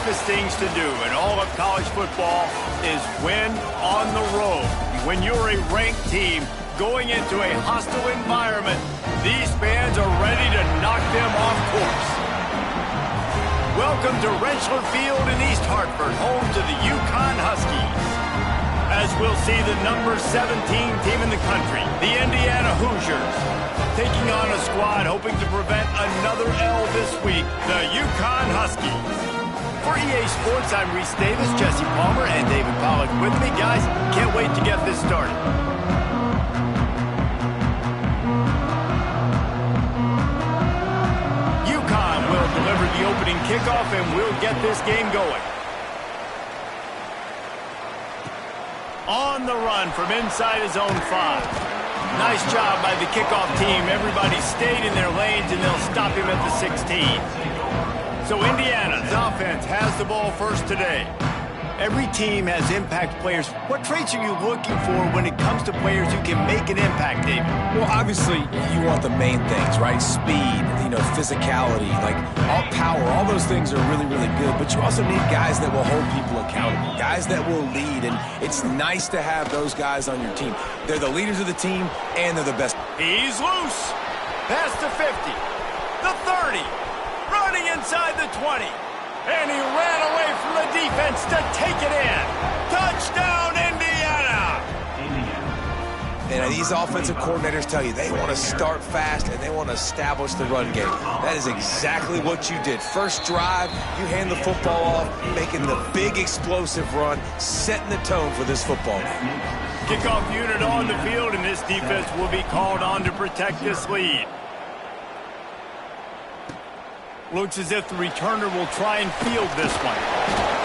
toughest things to do in all of college football is win on the road. When you're a ranked team going into a hostile environment, these fans are ready to knock them off course. Welcome to Rentschler Field in East Hartford, home to the Ncaa Huskies. As we'll see the number 17 team in the country, the Indiana Hoosiers, taking on a squad hoping to prevent another L this week, the Ncaa Huskies. For EA Sports, I'm Reese Davis, Jesse Palmer, and David Pollack with me. Guys, can't wait to get this started. Ncaa will deliver the opening kickoff, and we'll get this game going. On the run from inside his own 5. Nice job by the kickoff team. Everybody stayed in their lanes, and they'll stop him at the 16. So Indiana's offense has the ball first today. Every team has impact players. What traits are you looking for when it comes to players who can make an impact, David? Well, obviously, you want the main things, right? Speed, physicality, like all power, all those things are really, really good. But you also need guys that will hold people accountable, guys that will lead. And it's nice to have those guys on your team. They're the leaders of the team, and they're the best. He's loose. Past the 50. The 30. Running inside the 20. And he ran away from the defense to take it in. Touchdown, Indiana! And these offensive coordinators tell you they want to start fast and they want to establish the run game. That is exactly what you did. First drive, you hand the football off, making the big explosive run, setting the tone for this football game. Kickoff unit on the field, and this defense will be called on to protect this lead. Looks as if the returner will try and field this one.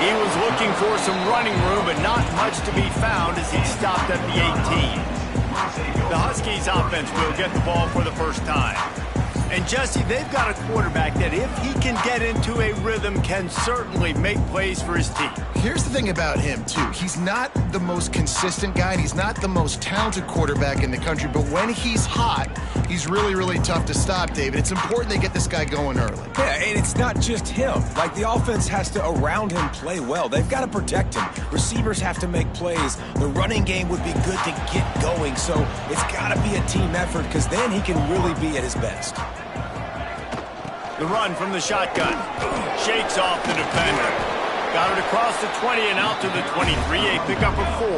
He was looking for some running room, but not much to be found as he stopped at the 18. The Huskies offense will get the ball for the first time. And Jesse, they've got a quarterback that if he can get into a rhythm can certainly make plays for his team. Here's the thing about him, too. He's not the most consistent guy, and he's not the most talented quarterback in the country, but when he's hot, he's really, really tough to stop, David. It's important they get this guy going early. Yeah, and it's not just him. Like, the offense has to, around him, play well. They've got to protect him. Receivers have to make plays. The running game would be good to get going, so it's got to be a team effort because then he can really be at his best. The run from the shotgun. Shakes off the defender. Got it across the 20 and out to the 23. A pickup of 4.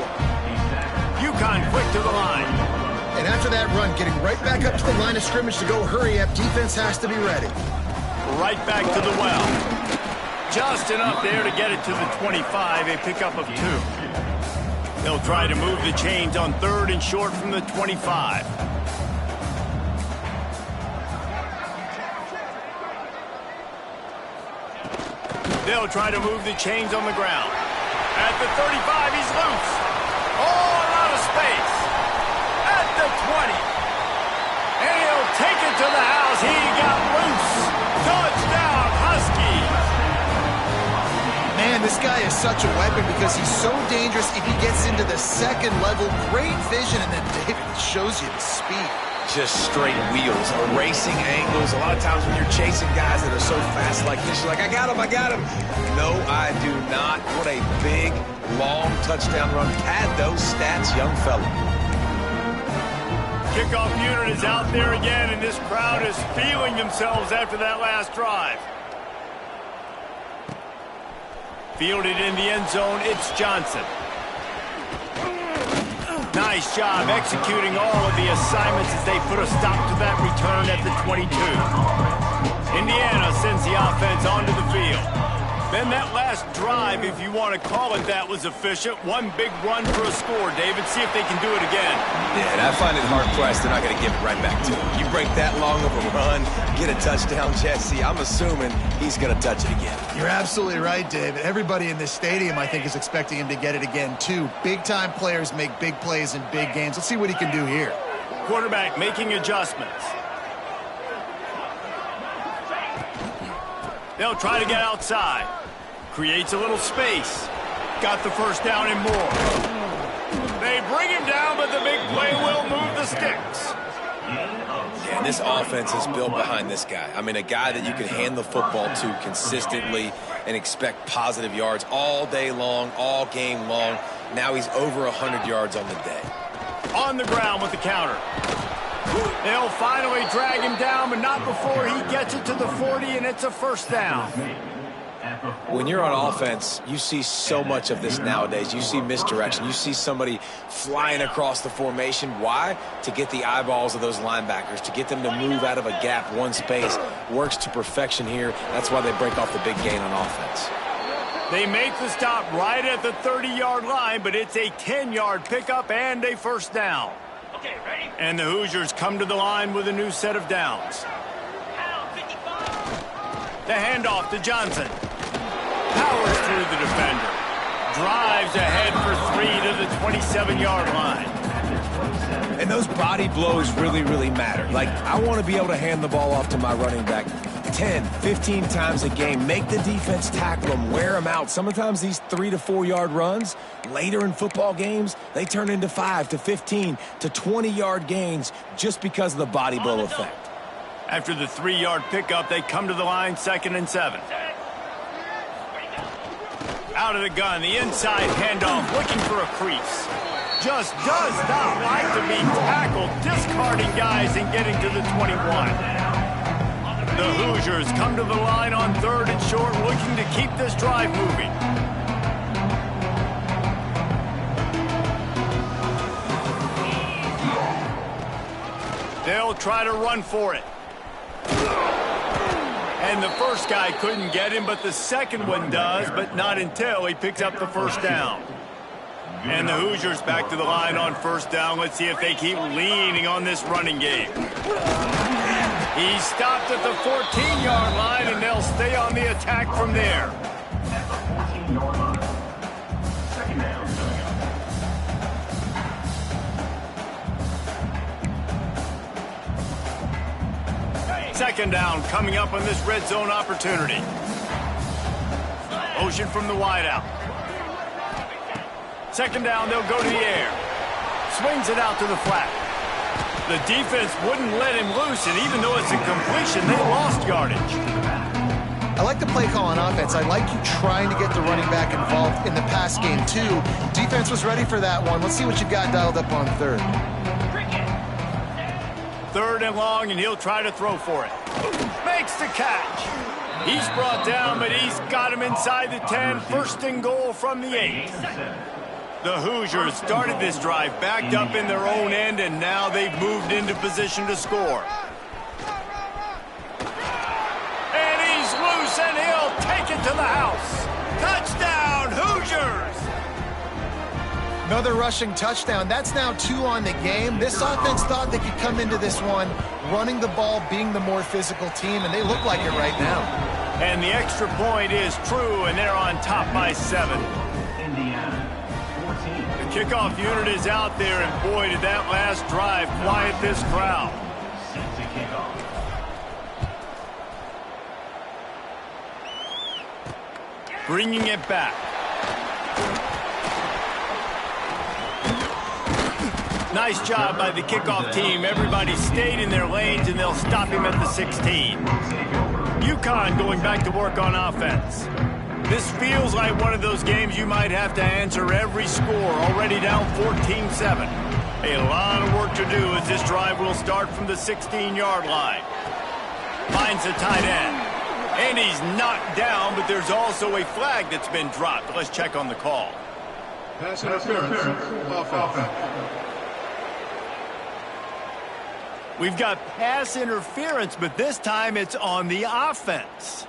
UConn quick to the line. And after that run, getting right back up to the line of scrimmage to go hurry up, defense has to be ready. Right back to the well. Just enough there to get it to the 25. A pickup of 2. They'll try to move the chains on 3rd and short from the 25. They'll try to move the chains on the ground. At the 35, he's loose. All out of space. At the 20. And he'll take it to the house. He got loose. Touchdown, Huskies. Man, this guy is such a weapon because he's so dangerous if he gets into the second level. Great vision, and then David shows you the speed. Just straight wheels, erasing angles. A lot of times when you're chasing guys that are so fast like this, you're like, I got him, I got him. No, I do not. What a big, long touchdown run. Pad those stats, young fella. Kickoff unit is out there again, and this crowd is feeling themselves after that last drive. Fielded in the end zone, it's Johnson. Nice job executing all of the assignments as they put a stop to that return at the 22. Indiana sends the offense onto the field. Then that last drive, if you want to call it that, was efficient. One big run for a score, David. See if they can do it again. Yeah, and I find it hard-pressed they're not going to give it right back to him. You break that long of a run, get a touchdown, Jesse, I'm assuming he's going to touch it again. You're absolutely right, David. Everybody in this stadium, I think, is expecting him to get it again, too. Big-time players make big plays in big games. Let's see what he can do here. Quarterback making adjustments. They'll try to get outside. Creates a little space. Got the first down and more. They bring him down, but the big play will move the sticks. Yeah, and this offense is built behind this guy. I mean, a guy that you can hand the football to consistently and expect positive yards all day long, all game long. Now he's over 100 yards on the day. On the ground with the counter. They'll finally drag him down, but not before he gets it to the 40, and it's a first down. When you're on offense, you see so much of this nowadays. You see misdirection. You see somebody flying across the formation. Why? To get the eyeballs of those linebackers, to get them to move out of a gap, one space. Works to perfection here. That's why they break off the big gain on offense. They make the stop right at the 30-yard line, but it's a 10-yard pickup and a first down. Okay, ready? And the Hoosiers come to the line with a new set of downs. The handoff to Johnson. Powers through the defender. Drives ahead for 3 to the 27-yard line. And those body blows really, really matter. Like, I want to be able to hand the ball off to my running back 10, 15 times a game. Make the defense tackle them, wear them out. Sometimes these 3 to 4 yard runs, later in football games, they turn into 5 to 15 to 20-yard gains just because of the body blow effect. After the 3-yard pickup, they come to the line, 2nd and 7. Out of the gun, the inside handoff, looking for a crease. Just does not like to be tackled, discarding guys and getting to the 21. The Hoosiers come to the line on 3rd and short, looking to keep this drive moving. They'll try to run for it. And the first guy couldn't get him, but the second one does, but not until he picks up the first down. And the Hoosiers back to the line on first down. Let's see if they keep leaning on this running game. He stopped at the 14-yard line, and they'll stay on the attack from there. Second down coming up on this red zone opportunity. Motion from the wideout. Second down, they'll go to the air. Swings it out to the flat. The defense wouldn't let him loose, and even though it's a completion, they lost yardage. I like the play call on offense. I like you trying to get the running back involved in the pass game, too. Defense was ready for that one. Let's see what you got dialed up on 3rd. 3rd and long, and he'll try to throw for it. Makes the catch. He's brought down, but he's got him inside the 10. 1st and goal from the 8. The Hoosiers started this drive backed up in their own end, and now they've moved into position to score. And he's loose, and he'll take it to the house. Touchdown, Hoosiers! Another rushing touchdown. That's now 2 on the game. This offense thought they could come into this one running the ball, being the more physical team, and they look like it right now. And the extra point is true, and they're on top by 7. The kickoff unit is out there, and boy, did that last drive quiet this crowd. Bringing it back. Nice job by the kickoff team. Everybody stayed in their lanes, and they'll stop him at the 16. UConn going back to work on offense. This feels like one of those games you might have to answer every score, already down 14-7. A lot of work to do as this drive will start from the 16-yard line. Finds the tight end. And he's knocked down, but there's also a flag that's been dropped. Let's check on the call. Pass interference. Offense. We've got pass interference, but this time it's on the offense.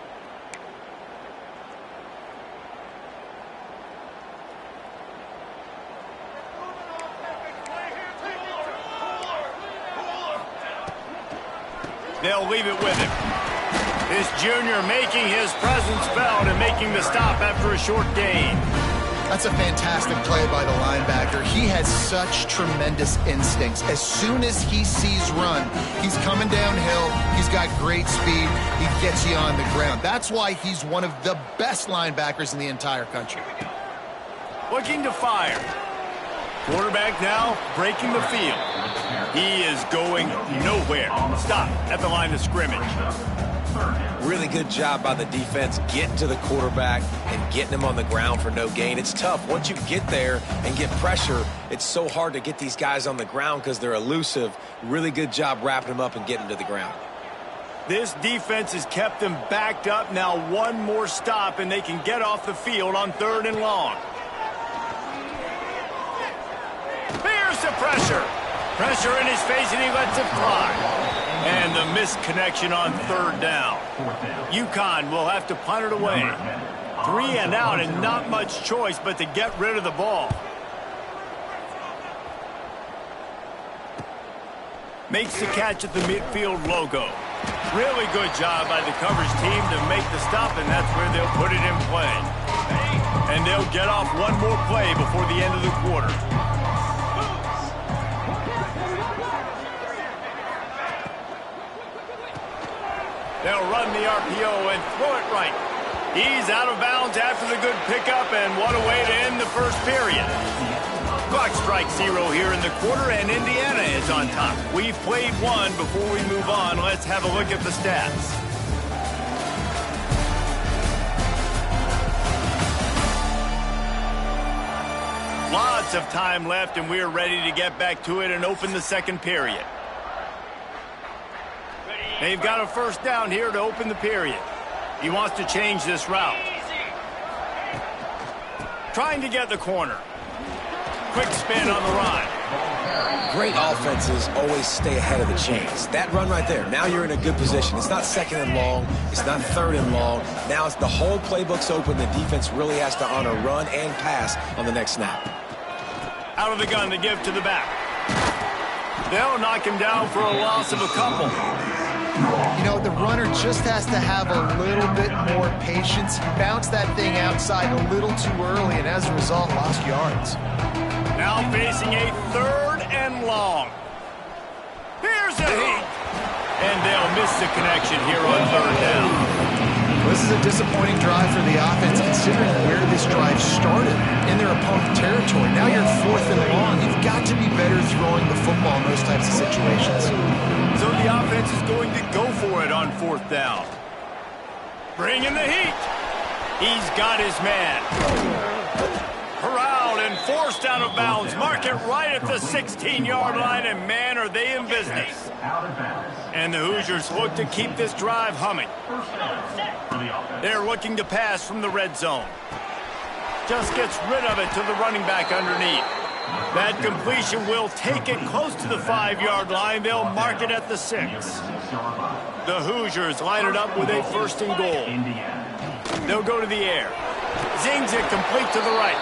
They'll leave it with him. This junior making his presence felt and making the stop after a short gain. That's a fantastic play by the linebacker. He has such tremendous instincts. As soon as he sees run, he's coming downhill. He's got great speed. He gets you on the ground. That's why he's one of the best linebackers in the entire country. Looking to fire. Quarterback now breaking the field. He is going nowhere. Stop at the line of scrimmage. Really good job by the defense getting to the quarterback and getting him on the ground for no gain. It's tough. Once you get there and get pressure, it's so hard to get these guys on the ground because they're elusive. Really good job wrapping them up and getting to the ground. This defense has kept them backed up. Now one more stop and they can get off the field on 3rd and long. Here's the pressure. Pressure in his face and he lets it fly. And the missed connection on 3rd down. UConn will have to punt it away. 3 and out and not much choice but to get rid of the ball. Makes the catch at the midfield logo. Really good job by the coverage team to make the stop, and that's where they'll put it in play. And they'll get off one more play before the end of the quarter. They'll run the RPO and throw it right. He's out of bounds after the good pickup, and what a way to end the first period. Clock strikes 0 here in the quarter, and Indiana is on top. We've played one. Before we move on, let's have a look at the stats. Lots of time left, and we're ready to get back to it and open the second period. They've got a first down here to open the period. He wants to change this route. Trying to get the corner. Quick spin on the run. Great offenses always stay ahead of the chains. That run right there, now you're in a good position. It's not 2nd and long. It's not 3rd and long. Now it's the whole playbook's open. The defense really has to honor run and pass on the next snap. Out of the gun to give to the back. They'll knock him down for a loss of a couple. You know, the runner just has to have a little bit more patience. He bounced that thing outside a little too early, and as a result, lost yards. Now facing a 3rd and long. Here's a heat. And they'll miss the connection here on 3rd down. This is a disappointing drive for the offense, considering where this drive started, in their opponent's territory. Now you're 4th and long. You've got to be better throwing the football in those types of situations. So the offense is going to go for it on 4th down. Bring in the heat. He's got his man. Corralled and forced out of bounds. Mark it right at the 16-yard line, and man, are they in business. And the Hoosiers look to keep this drive humming. They're looking to pass from the red zone. Just gets rid of it to the running back underneath. That completion will take it close to the 5-yard line. They'll mark it at the 6. The Hoosiers line it up with a 1st and goal. They'll go to the air. Zings it complete to the right.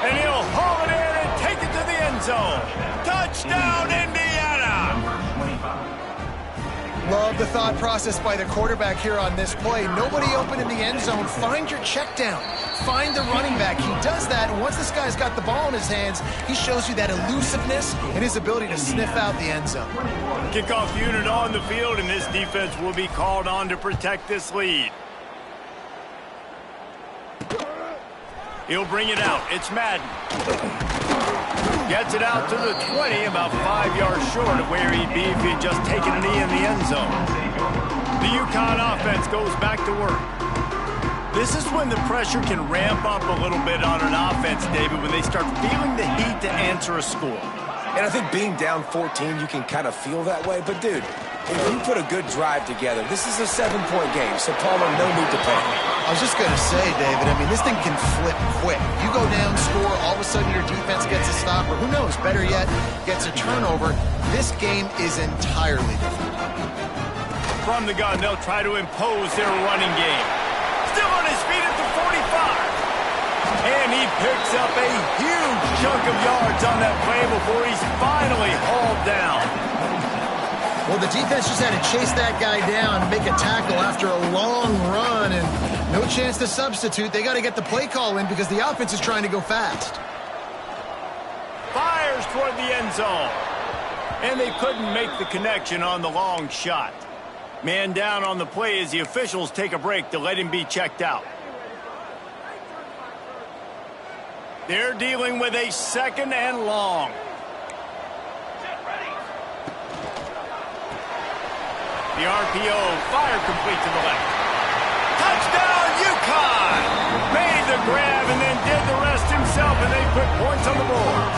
And he'll haul it in and take it to the end zone. Touchdown, Indiana! Love the thought process by the quarterback here on this play. Nobody open in the end zone. Find your check down. Find the running back. He does that, and once this guy's got the ball in his hands, he shows you that elusiveness and his ability to sniff out the end zone. Kickoff unit on the field, and this defense will be called on to protect this lead. He'll bring it out. It's Madden. Gets it out to the 20, about 5 yards short of where he'd be if he'd just taken a knee in the end zone. The UConn offense goes back to work. This is when the pressure can ramp up a little bit on an offense, David, when they start feeling the heat to answer a score. And I think being down 14, you can kind of feel that way. But, dude, if you put a good drive together, this is a 7-point game, so Palmer, no need to panic. I was just going to say, David, I mean, this thing can flip quick. You go down, score, all of a sudden your defense gets a stop, or who knows, better yet, gets a turnover. This game is entirely different. From the gun, they'll try to impose their running game. Still on his feet at the 45. And he picks up a huge chunk of yards on that play before he's finally hauled down. Well, the defense just had to chase that guy down and make a tackle after a long run, and no chance to substitute. They got to get the play call in because the offense is trying to go fast. Fires toward the end zone. And they couldn't make the connection on the long shot. Man down on the play as the officials take a break to let him be checked out. They're dealing with a 2nd and long. The RPO, fire complete to the left. Touchdown, UConn! Made the grab and then did the rest himself, and they put points on the board.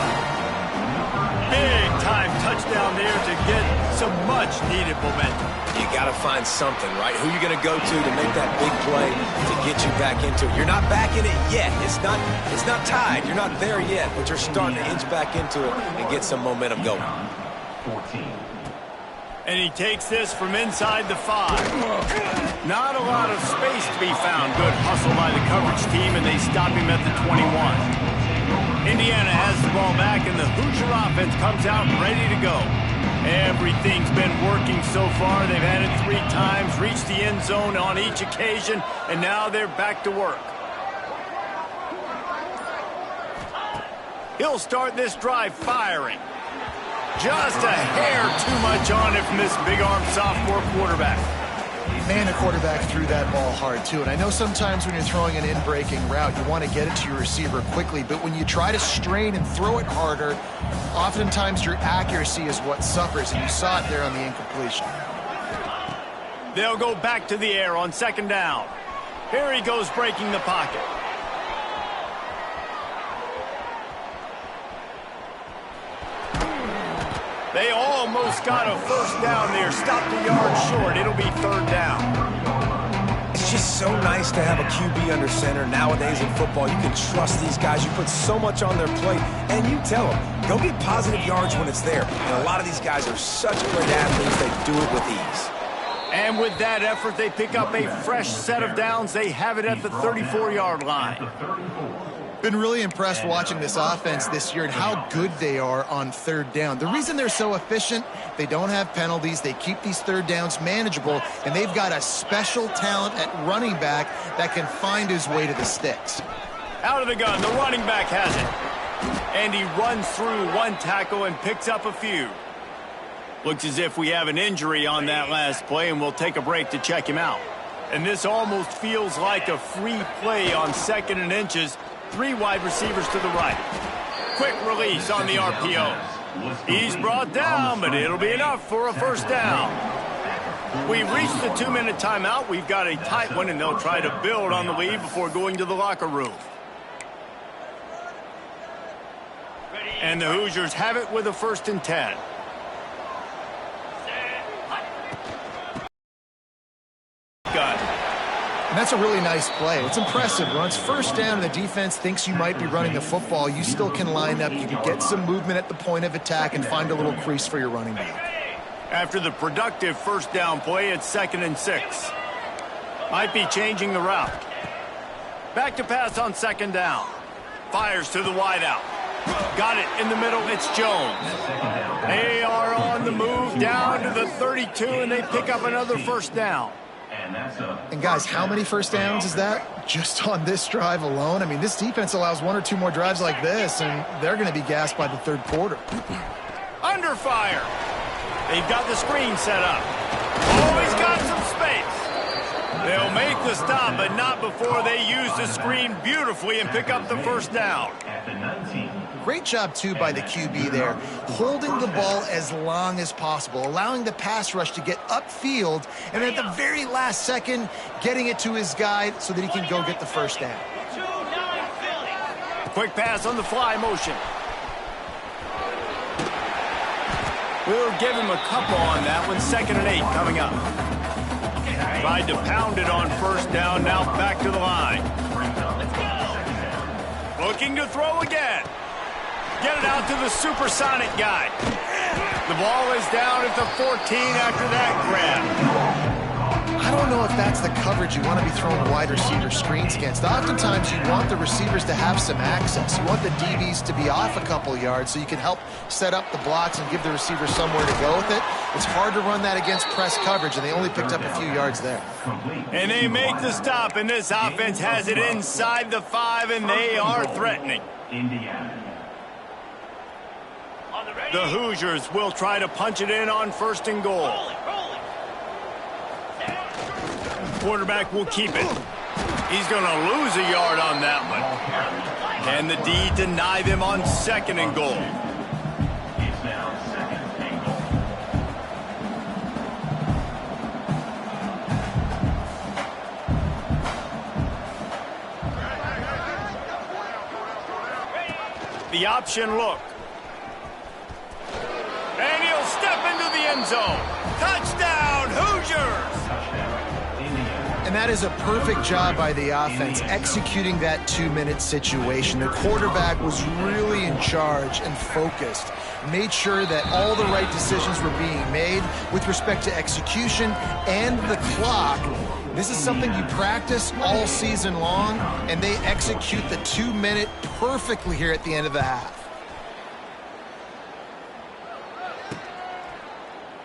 Big-time touchdown there to get some much-needed momentum. You got to find something, right? Who you going to go to make that big play to get you back into it? You're not back in it yet. It's not tied. You're not there yet, but you're starting to inch back into it and get some momentum going. 14. And he takes this from inside the 5. Not a lot of space to be found. Good hustle by the coverage team, and they stop him at the 21. Indiana has the ball back, and the Hoosier offense comes out ready to go. Everything's been working so far. They've had it 3 times, reached the end zone on each occasion, and now they're back to work. He'll start this drive firing. Just a hair too much on it from this big-arm sophomore quarterback. Man, the quarterback threw that ball hard, too. And I know sometimes when you're throwing an in-breaking route, you want to get it to your receiver quickly. But when you try to strain and throw it harder, oftentimes your accuracy is what suffers. And you saw it there on the incompletion. They'll go back to the air on 2nd down. Here he goes breaking the pocket. They almost got a 1st down there. Stopped a yard short. It'll be 3rd down. It's just so nice to have a QB under center. Nowadays in football, you can trust these guys. You put so much on their plate, and you tell them, go get positive yards when it's there. And a lot of these guys are such great athletes, they do it with ease. And with that effort, they pick up a fresh set of downs. They have it at the 34-yard line. Been really impressed watching this offense this year and how good they are on 3rd down. The reason they're so efficient, they don't have penalties. They keep these 3rd downs manageable, and they've got a special talent at running back that can find his way to the sticks. Out of the gun, the running back has it. And he runs through 1 tackle and picks up a few. Looks as if we have an injury on that last play, and we'll take a break to check him out. And this almost feels like a free play on 2nd and inches. 3 wide receivers to the right. Quick release on the RPO. He's brought down, but it'll be enough for a 1st down. We've reached the 2-minute timeout. We've got a tight one, and they'll try to build on the lead before going to the locker room. And the Hoosiers have it with a 1st and 10. And that's a really nice play. It's impressive. When it's 1st down and the defense thinks you might be running the football, you still can line up. You can get some movement at the point of attack and find a little crease for your running back. After the productive 1st down play, it's 2nd and 6. Might be changing the route. Back to pass on 2nd down. Fires to the wideout. Got it in the middle. It's Jones. They are on the move down to the 32, and they pick up another 1st down. And guys, how many 1st downs is that just on this drive alone? I mean, this defense allows 1 or 2 more drives like this, and they're going to be gassed by the 3rd quarter. Under fire. They've got the screen set up. Always got some space. They'll make the stop, but not before they use the screen beautifully and pick up the 1st down. Great job, too, by the QB there, holding the ball as long as possible, allowing the pass rush to get upfield, and at the very last second, getting it to his guy so that he can go get the 1st down. Quick pass on the fly motion. We'll give him a couple on that one. 2nd and 8 coming up. Tried to pound it on 1st down, now back to the line. Looking to throw again. Get it out to the supersonic guy. The ball is down at the 14 after that grab. I don't know if that's the coverage you want to be throwing wide receiver screens against. Oftentimes, you want the receivers to have some access. You want the DBs to be off a couple yards so you can help set up the blocks and give the receiver somewhere to go with it. It's hard to run that against press coverage, and they only picked up a few yards there. And they make the stop, and this offense has it inside the 5, and they are threatening. Indiana. The Hoosiers will try to punch it in on 1st and goal. Quarterback will keep it. He's going to lose a yard on that one. Can the D deny them on 2nd and goal? the option look. And he'll step into the end zone. Touchdown, Hoosiers! And that is a perfect job by the offense, executing that 2-minute situation. The quarterback was really in charge and focused. Made sure that all the right decisions were being made with respect to execution and the clock. This is something you practice all season long, and they execute the 2-minute perfectly here at the end of the half.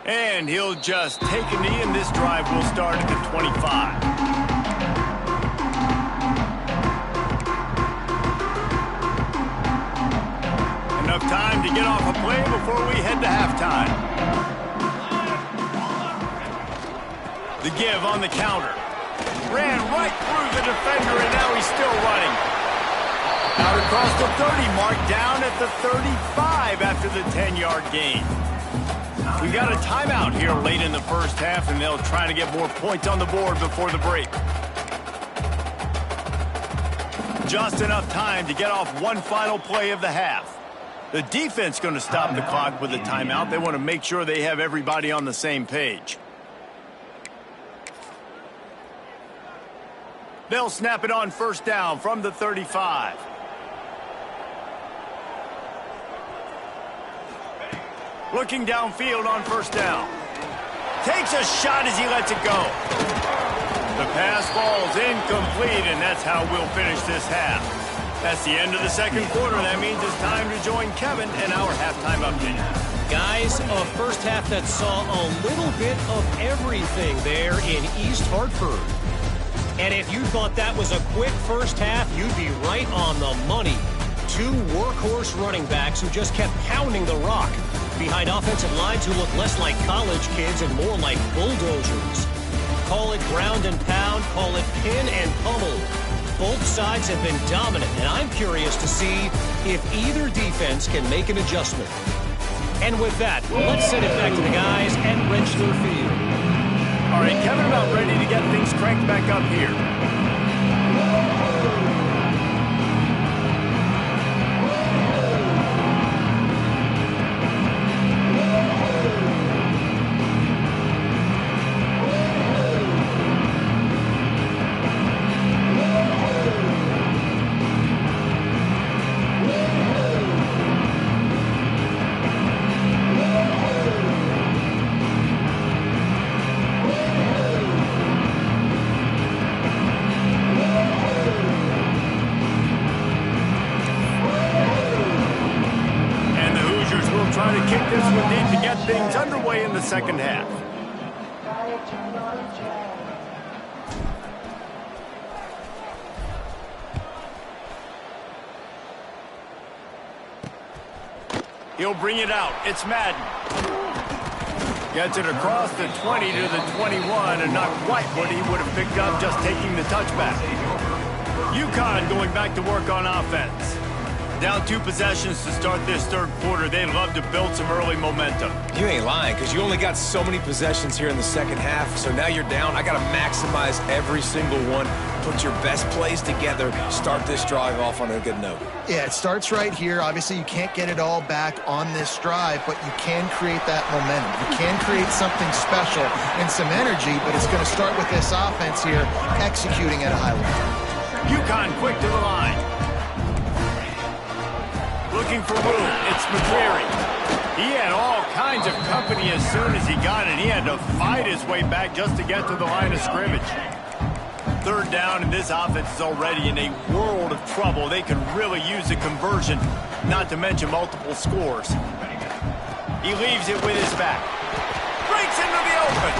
And he'll just take a knee, and this drive will start at the 25. Enough time to get off a play before we head to halftime. The give on the counter. Ran right through the defender, and now he's still running. Out across the 30 mark, down at the 35 after the 10-yard gain. We got a timeout here late in the first half, and they'll try to get more points on the board before the break. Just enough time to get off one final play of the half. The defense going to stop the clock with a timeout. They want to make sure they have everybody on the same page. They'll snap it on first down from the 35. Looking downfield on first down. Takes a shot as he lets it go. The pass falls incomplete, and that's how we'll finish this half. That's the end of the second quarter. That means it's time to join Kevin and our halftime update. Guys, a first half that saw a little bit of everything there in East Hartford. And if you thought that was a quick first half, you'd be right on the money. Two workhorse running backs who just kept pounding the rock behind offensive lines who look less like college kids and more like bulldozers. Call it ground and pound, call it pin and pummel. Both sides have been dominant, and I'm curious to see if either defense can make an adjustment. And with that, let's send it back to the guys at Wrenchler Field. All right, Kevin, about ready to get things cranked back up here. Second half. He'll bring it out. It's Madden. Gets it across the 20 to the 21, and not quite what he would have picked up just taking the touchback. UConn going back to work on offense. Down 2 possessions to start this third quarter. They'd love to build some early momentum. You ain't lying, because you only got so many possessions here in the second half, so now you're down. I got to maximize every single one, put your best plays together, start this drive off on a good note. Yeah, it starts right here. Obviously, you can't get it all back on this drive, but you can create that momentum. You can create something special and some energy, but it's going to start with this offense here executing at a high level. UConn quick to the line. Looking for room. It's McCreary. He had all kinds of company as soon as he got it. He had to fight his way back just to get to the line of scrimmage. Third down, and this offense is already in a world of trouble. They could really use a conversion, not to mention multiple scores. He leaves it with his back. Breaks into the open.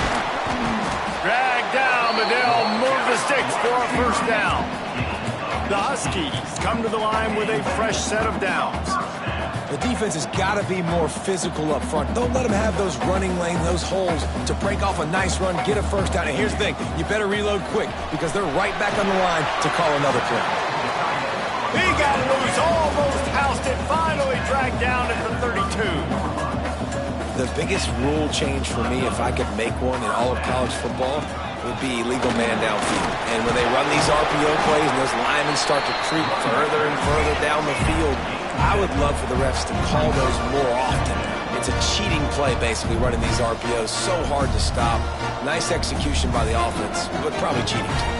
Dragged down, but they'll move the sticks for a first down. The Huskies come to the line with a fresh set of downs. The defense has got to be more physical up front. Don't let them have those running lanes, those holes to break off a nice run, get a first down. And here's the thing, you better reload quick because they're right back on the line to call another play. He got loose, almost housed it, finally dragged down at the 32. The biggest rule change for me, if I could make one in all of college football, would be illegal man downfield. And when they run these RPO plays and those linemen start to creep further and further down the field, I would love for the refs to call those more often. It's a cheating play, basically, running these RPOs. So hard to stop. Nice execution by the offense, but probably cheating too.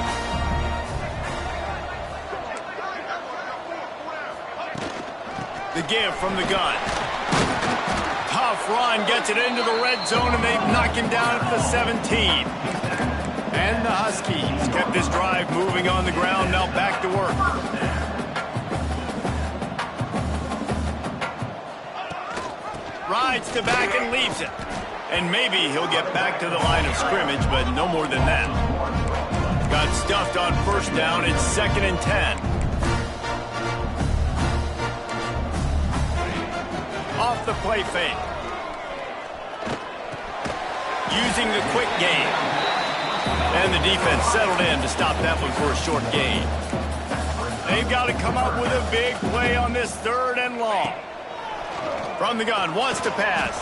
The give from the gun. Tough run, gets it into the red zone, and they knock him down at the 17. And the Huskies kept this drive moving on the ground, now back to work. Rides to back and leaves it. And maybe he'll get back to the line of scrimmage, but no more than that. Got stuffed on first down. It's 2nd and 10. Off the play fake. Using the quick game. And the defense settled in to stop that one for a short gain. They've got to come up with a big play on this 3rd and long. From the gun, wants to pass.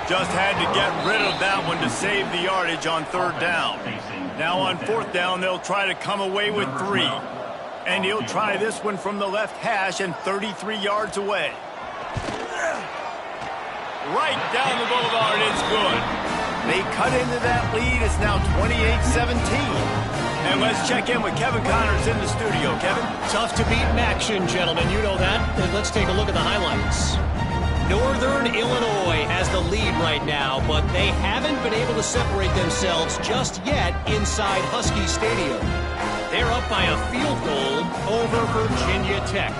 Just had to get rid of that one to save the yardage on 3rd down. Now on 4th down, they'll try to come away with 3. And he'll try this one from the left hash and 33 yards away. Right down the boulevard, it's good. They cut into that lead. It's now 28-17. And let's check in with Kevin Connors in the studio. Kevin? Tough to beat in action, gentlemen. You know that. And let's take a look at the highlights. Northern Illinois has the lead right now, but they haven't been able to separate themselves just yet inside Husky Stadium. They're up by a field goal over Virginia Tech.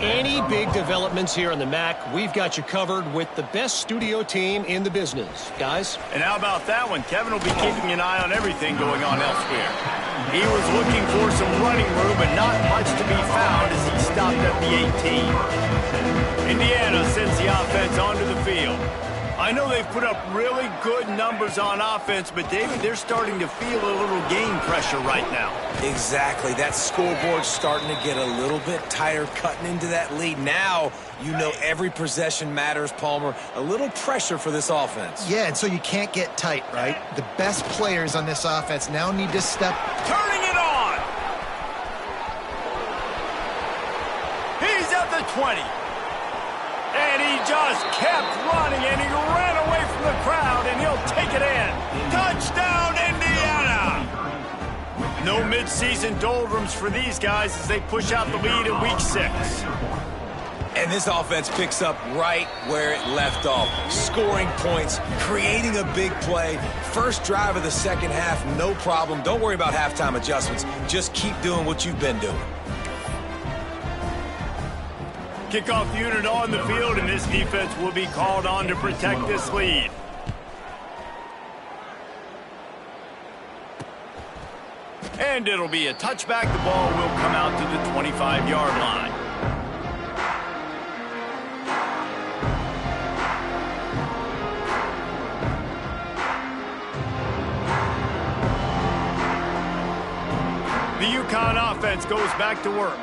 Any big developments here in the MAC, we've got you covered with the best studio team in the business. Guys? And how about that one? Kevin will be keeping an eye on everything going on elsewhere. He was looking for some running room, but not much to be found as he stopped at the 18. Indiana sends the offense onto the field. I know they've put up really good numbers on offense, but David, they're starting to feel a little game pressure right now. Exactly. That scoreboard's starting to get a little bit tighter cutting into that lead. Now, you know every possession matters, Palmer. A little pressure for this offense. Yeah, and so you can't get tight, right? The best players on this offense now need to step. Turning it on! He's at the 20. And he just kept running, and he ran away from the crowd, and he'll take it in. Touchdown, Indiana! No mid-season doldrums for these guys as they push out the lead in Week 6. And this offense picks up right where it left off. Scoring points, creating a big play. First drive of the second half, no problem. Don't worry about halftime adjustments. Just keep doing what you've been doing. Kickoff unit on the field, and this defense will be called on to protect this lead. And it'll be a touchback. The ball will come out to the 25-yard line. The UConn offense goes back to work.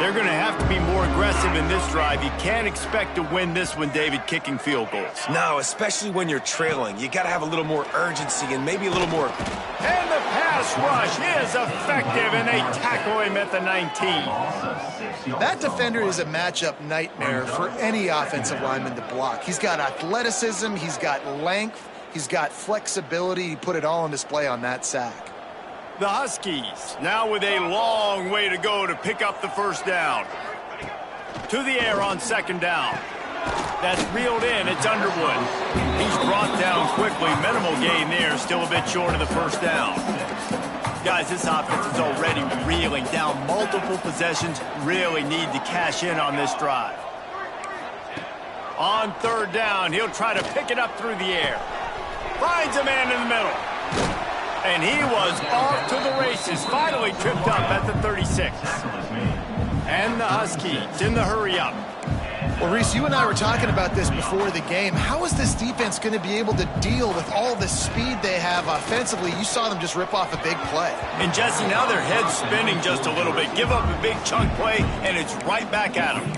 They're going to have to be more aggressive in this drive. You can't expect to win this one, David, kicking field goals. No, especially when you're trailing. You got to have a little more urgency and maybe a little more. And the pass rush is effective, and they tackle him at the 19. That defender is a matchup nightmare for any offensive lineman to block. He's got athleticism, he's got length, he's got flexibility. He put it all on display on that sack. The Huskies now with a long way to go to pick up the first down. To the air on 2nd down. That's reeled in. It's Underwood. He's brought down quickly. Minimal gain there. Still a bit short of the first down. Guys, this offense is already reeling down multiple possessions. Really need to cash in on this drive. On 3rd down, he'll try to pick it up through the air. Finds a man in the middle. And he was off to the races, finally tripped up at the 36. And the Huskies in the hurry-up. Well, Reese, you and I were talking about this before the game. How is this defense going to be able to deal with all the speed they have offensively? You saw them just rip off a big play. And, Jesse, now their head's spinning just a little bit. Give up a big chunk play, and it's right back at them.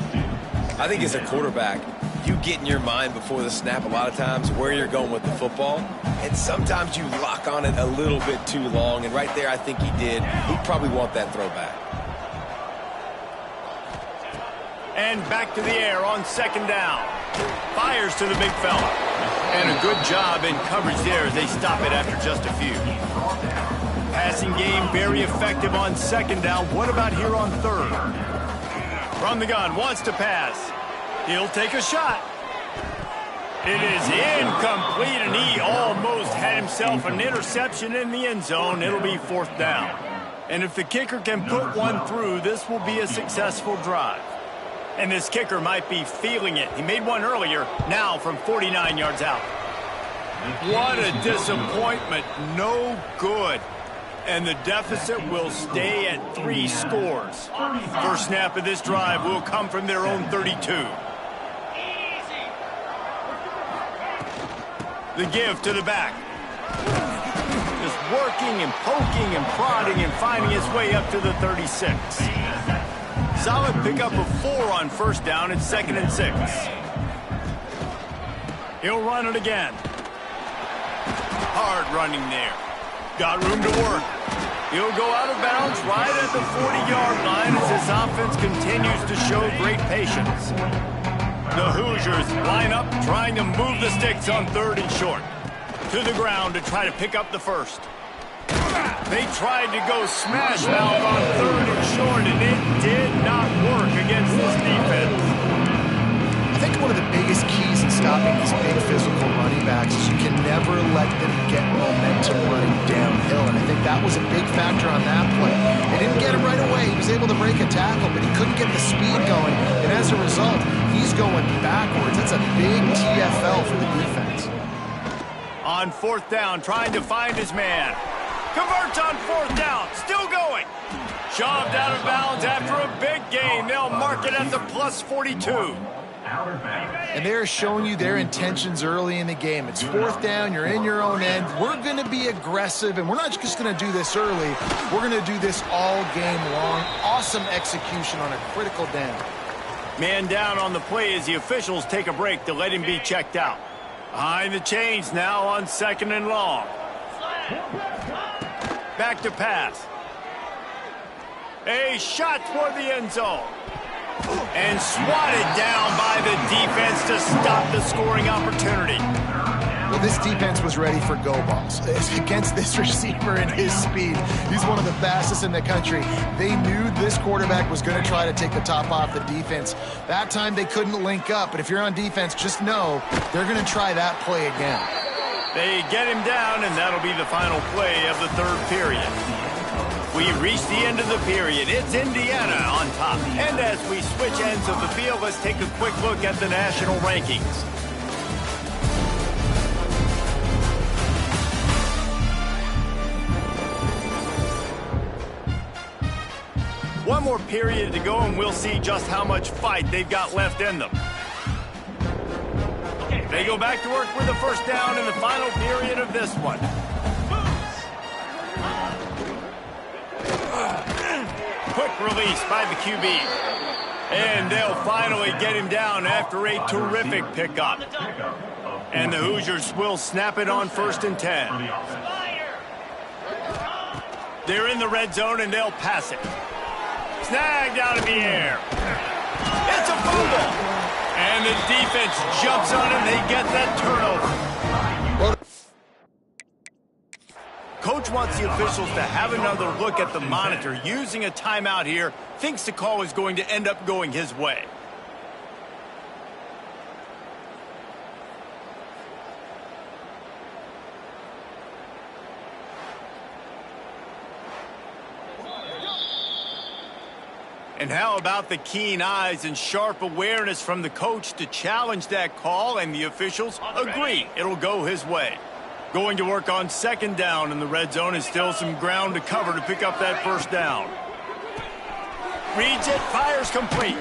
I think as a quarterback, you get in your mind before the snap a lot of times where you're going with the football, and sometimes you lock on it a little bit too long, and right there I think he did. He'd probably want that throwback. And back to the air on second down. Fires to the big fella. And a good job in coverage there as they stop it after just a few. Passing game very effective on second down. What about here on third? From the gun, wants to pass. He'll take a shot. It is incomplete, and he almost had himself an interception in the end zone. It'll be fourth down. And if the kicker can put one through, this will be a successful drive. And this kicker might be feeling it. He made one earlier, now from 49 yards out. What a disappointment. No good. And the deficit will stay at 3 scores. First snap of this drive will come from their own 32. The give to the back. Just working and poking and prodding and finding his way up to the 36. Solid pickup of 4 on first down and 2nd and 6. He'll run it again. Hard running there. Got room to work. He'll go out of bounds right at the 40-yard line as this offense continues to show great patience. The Hoosiers line up trying to move the sticks on 3rd and short. To the ground to try to pick up the first. They tried to go smash mouth on 3rd and short, and it did not work against this defense. I think one of the biggest keys in stopping these big physical running backs is you can never let them get momentum running downhill, and I think that was a big factor on that play. They didn't get him right away. He was able to break a tackle, but he couldn't get the speed going, and as a result, he's going backwards. That's a big TFL for the defense. On 4th down, trying to find his man. Converts on 4th down, still going. Shoved out of bounds after a big gain. They'll mark it at the plus 42. And they're showing you their intentions early in the game. It's 4th down, you're in your own end. We're going to be aggressive, and we're not just going to do this early. We're going to do this all game long. Awesome execution on a critical down. Man down on the play as the officials take a break to let him be checked out. Behind the chains now on 2nd and long. Back to pass. A shot toward the end zone. And swatted down by the defense to stop the scoring opportunity. Well, this defense was ready for go balls. Against this receiver and his speed, he's one of the fastest in the country. They knew this quarterback was going to try to take the top off the defense. That time they couldn't link up, but if you're on defense, just know they're going to try that play again. They get him down, and that'll be the final play of the 3rd period. We reach the end of the period. It's Indiana on top. And as we switch ends of the field, let's take a quick look at the national rankings. One more period to go, and we'll see just how much fight they've got left in them. They go back to work with the first down in the final period of this one. Quick release by the QB. And they'll finally get him down after a terrific pickup. And the Hoosiers will snap it on 1st and 10. They're in the red zone, and they'll pass it. Snagged out of the air. It's a fumble. And the defense jumps on him. They get that turnover. Coach wants the officials to have another look at the monitor. Using a timeout here, thinks the call is going to end up going his way. And how about the keen eyes and sharp awareness from the coach to challenge that call, and the officials agree it'll go his way. Going to work on 2nd down in the red zone, and still some ground to cover to pick up that first down. Reads it, fires complete.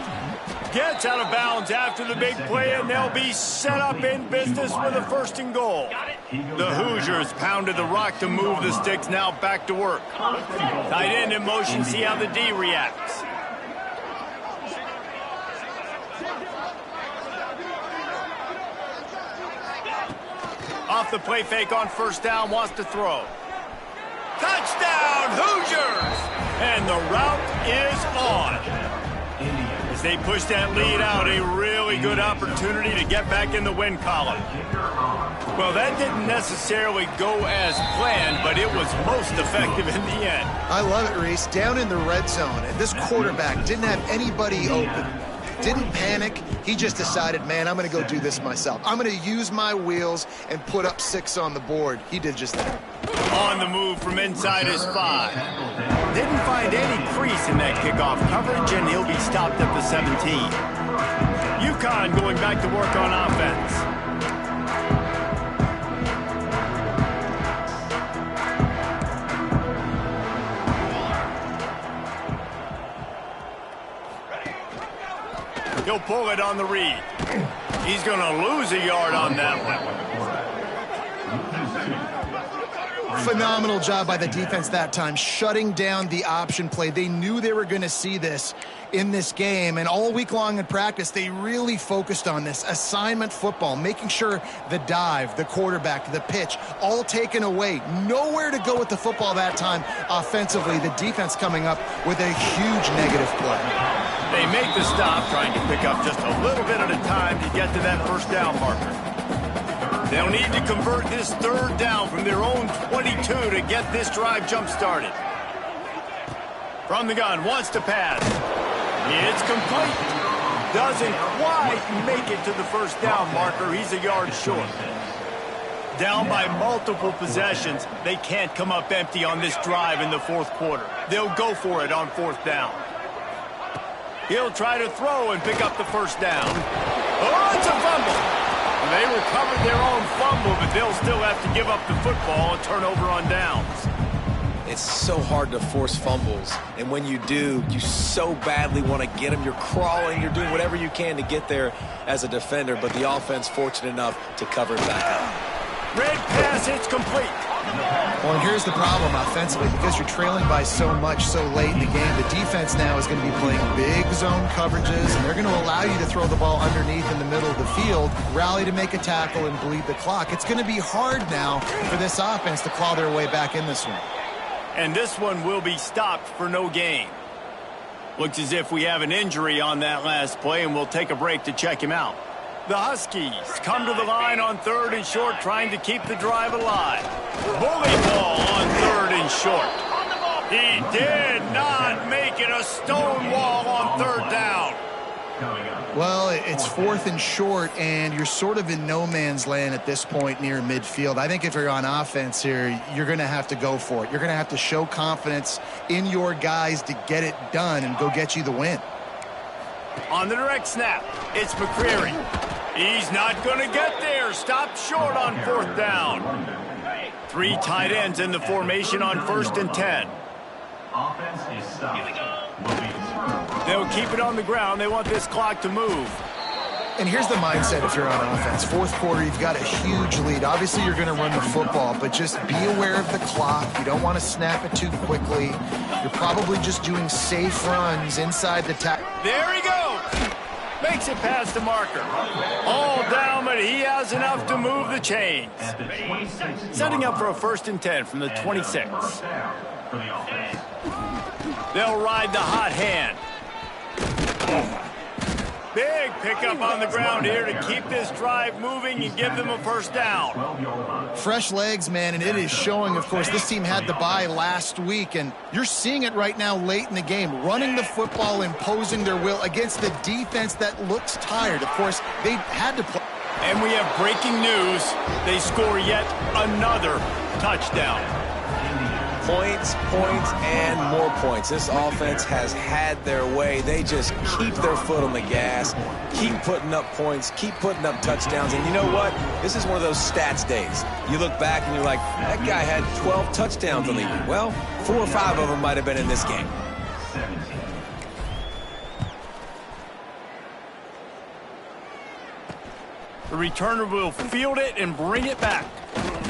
Gets out of bounds after the big play, and they'll be set up in business with a 1st and goal. The Hoosiers pounded the rock to move the sticks, now back to work. Tight end in motion, see how the D reacts. Off the play fake on 1st down, wants to throw. Touchdown, Hoosiers! And the route is on. As they push that lead out, a really good opportunity to get back in the win column. Well, that didn't necessarily go as planned, but it was most effective in the end. I love it, Reese. Down in the red zone, and this quarterback didn't have anybody open. Didn't panic. He just decided, man, I'm going to go do this myself. I'm going to use my wheels and put up 6 on the board. He did just that. On the move from inside his 5. Didn't find any crease in that kickoff coverage, and he'll be stopped at the 17. UConn going back to work on offense. He'll pull it on the read. He's going to lose a yard on that one. Phenomenal job by the defense that time, shutting down the option play. They knew they were going to see this in this game, and all week long in practice, they really focused on this assignment football, making sure the dive, the quarterback, the pitch, all taken away. Nowhere to go with the football that time offensively. The defense coming up with a huge negative play. They make the stop, trying to pick up just a little bit at a time to get to that first down marker. They'll need to convert this 3rd down from their own 22 to get this drive jump-started. From the gun, wants to pass. It's complete. Doesn't quite make it to the first down marker. He's a yard short. Down by multiple possessions, they can't come up empty on this drive in the 4th quarter. They'll go for it on 4th down. He'll try to throw and pick up the first down. Oh, it's a fumble. They recovered their own fumble, but they'll still have to give up the football and turn over on downs. It's so hard to force fumbles, and when you do, you so badly want to get them. You're crawling, you're doing whatever you can to get there as a defender, but the offense fortunate enough to cover it back up. Red pass, it's complete. Well, and here's the problem offensively. Because you're trailing by so much so late in the game, the defense now is going to be playing big zone coverages, and they're going to allow you to throw the ball underneath in the middle of the field, rally to make a tackle, and bleed the clock. It's going to be hard now for this offense to claw their way back in this one. And this one will be stopped for no gain. Looks as if we have an injury on that last play, and we'll take a break to check him out. The Huskies come to the line on 3rd and short, trying to keep the drive alive. Bully ball on 3rd and short. He did not make it a stone wall on 3rd down. Well, it's 4th and short, and you're sort of in no man's land at this point near midfield. I think if you're on offense here, you're going to have to go for it. You're going to have to show confidence in your guys to get it done and go get you the win. On the direct snap, it's McCreary. He's not going to get there. Stopped short on 4th down. 3 tight ends in the formation on 1st and 10. Offense is stopped. They'll keep it on the ground. They want this clock to move. And here's the mindset if you're on offense. 4th quarter, you've got a huge lead. Obviously, you're going to run the football, but just be aware of the clock. You don't want to snap it too quickly. You're probably just doing safe runs inside the tackle. There he goes. Makes it past the marker. All down, but he has enough to move the chains. Setting up for a 1st and 10 from the 26. They'll ride the hot hand. Big pickup on the ground here to keep this drive moving and give them a 1st down. Fresh legs, man, and it is showing. Of course, this team had the bye last week, and you're seeing it right now late in the game. Running the football, imposing their will against the defense that looks tired. Of course, they had to play. And we have breaking news. They score yet another touchdown. Points, points, and more points. This offense has had their way. They just keep their foot on the gas, keep putting up points, keep putting up touchdowns. And you know what? This is one of those stats days. You look back and you're like, that guy had 12 touchdowns on the year. Well, 4 or 5 of them might have been in this game. The returner will field it and bring it back.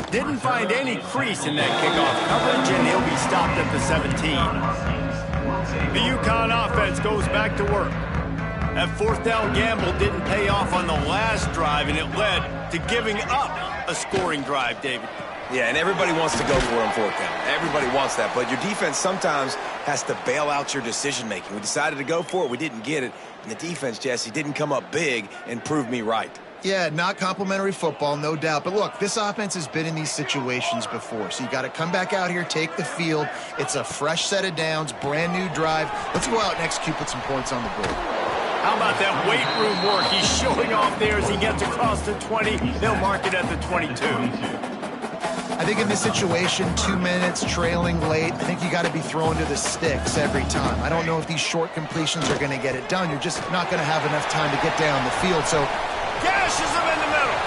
Didn't find any crease in that kickoff coverage, and he'll be stopped at the 17. The UConn offense goes back to work. That 4th down gamble didn't pay off on the last drive, and it led to giving up a scoring drive, David. Yeah, and everybody wants to go for it on fourth down. Everybody wants that, but your defense sometimes has to bail out your decision-making. We decided to go for it. We didn't get it. And the defense, Jesse, didn't come up big and prove me right. Yeah, not complimentary football, no doubt. But look, this offense has been in these situations before. So you got to come back out here, take the field. It's a fresh set of downs, brand new drive. Let's go out and execute, put some points on the board. How about that weight room work he's showing off there as he gets across the 20? They'll mark it at the 22. I think in this situation, 2 minutes, trailing late, I think you got to be throwing to the sticks every time. I don't know if these short completions are going to get it done. You're just not going to have enough time to get down the field. So gashes him in the middle.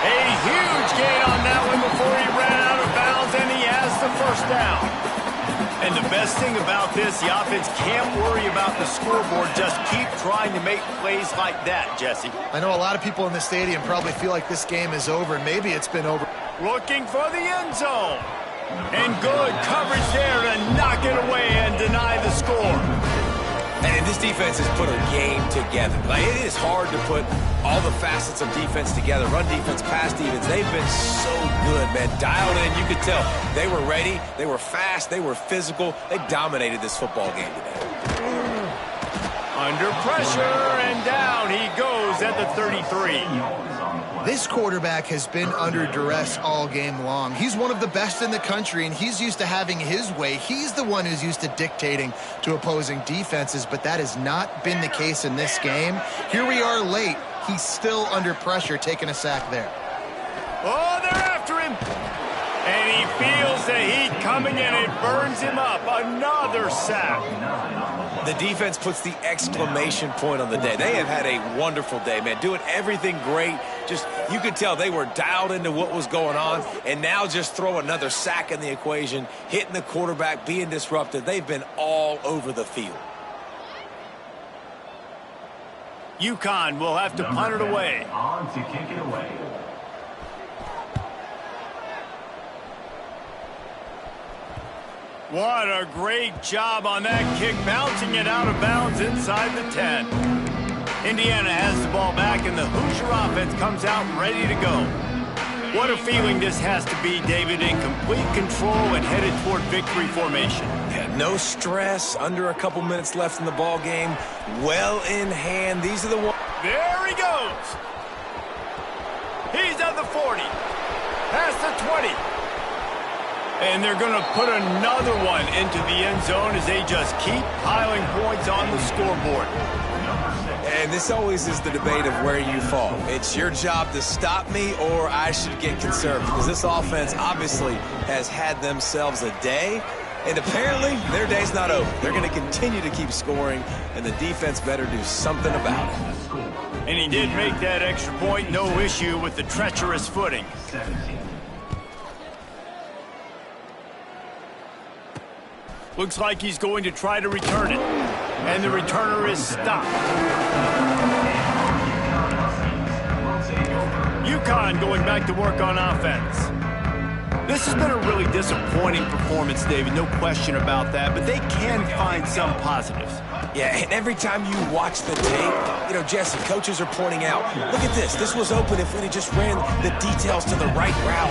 A huge gain on that one before he ran out of bounds, and he has the first down. And the best thing about this, the offense can't worry about the scoreboard. Just keep trying to make plays like that, Jesse. I know a lot of people in the stadium probably feel like this game is over, and maybe it's been over. Looking for the end zone. And good coverage there to knock it away and deny the score. And this defense has put a game together. Like, it is hard to put all the facets of defense together. Run defense, pass defense. They've been so good, man. Dialed in. You could tell they were ready. They were fast. They were physical. They dominated this football game today. Under pressure, and down he goes at the 33. This quarterback has been under duress all game long. He's one of the best in the country, and he's used to having his way. He's the one who's used to dictating to opposing defenses, but that has not been the case in this game. Here we are late. He's still under pressure, taking a sack there. Oh, they're after him. And he feels the heat coming, and it burns him up. Another sack. The defense puts the exclamation point on the day. They have had a wonderful day, man. Doing everything great. Just, you could tell they were dialed into what was going on. And now just throw another sack in the equation, hitting the quarterback, being disruptive. They've been all over the field. UConn will have to punt it away. On to kick it away. What a great job on that kick, bouncing it out of bounds inside the 10. Indiana has the ball back, and the Hoosier offense comes out ready to go. What a feeling this has to be, David, in complete control and headed toward victory formation. Yeah, no stress, under a couple minutes left in the ball game. Well in hand. These are the ones. There he goes. He's at the 40. Past the 20. And they're going to put another one into the end zone as they just keep piling points on the scoreboard. And this always is the debate of where you fall. It's your job to stop me, or I should get conservative. Because this offense obviously has had themselves a day. And apparently, their day's not over. They're going to continue to keep scoring, and the defense better do something about it. And he did make that extra point. No issue with the treacherous footing. 17. Looks like he's going to try to return it. And the returner is stopped. UConn going back to work on offense. This has been a really disappointing performance, David. No question about that. But they can find some positives. Yeah, and every time you watch the tape, you know, Jesse, coaches are pointing out, look at this. This was open if we'd have just ran the details to the right route,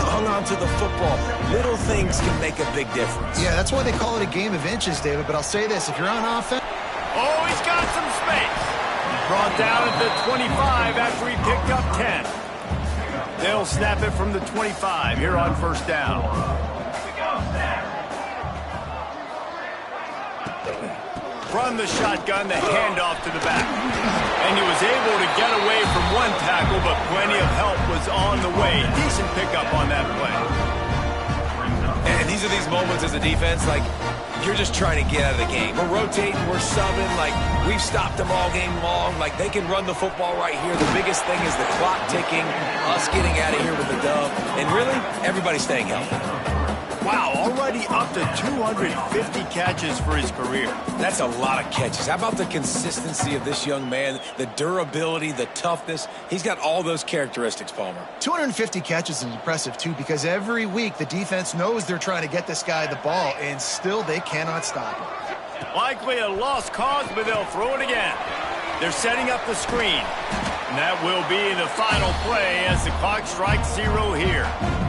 hung on to the football. Little things can make a big difference. Yeah, that's why they call it a game of inches, David. But I'll say this, if you're on offense. Oh, he's got some space. Brought down at the 25 after he picked up 10. They'll snap it from the 25 here on first down. From the shotgun, the handoff to the back. And he was able to get away from one tackle, but plenty of help was on the way. Decent pickup on that play. And these are these moments as a defense, like, you're just trying to get out of the game. We're rotating, we're subbing, like, we've stopped them all game long. Like, they can run the football right here. The biggest thing is the clock ticking, us getting out of here with the dub, and really, everybody staying healthy. Wow, already up to 250 catches for his career. That's a lot of catches. How about the consistency of this young man, the durability, the toughness? He's got all those characteristics, Palmer. 250 catches is impressive, too, because every week the defense knows they're trying to get this guy the ball, and still they cannot stop him. Likely a lost cause, but they'll throw it again. They're setting up the screen. And that will be the final play as the clock strikes 0 here.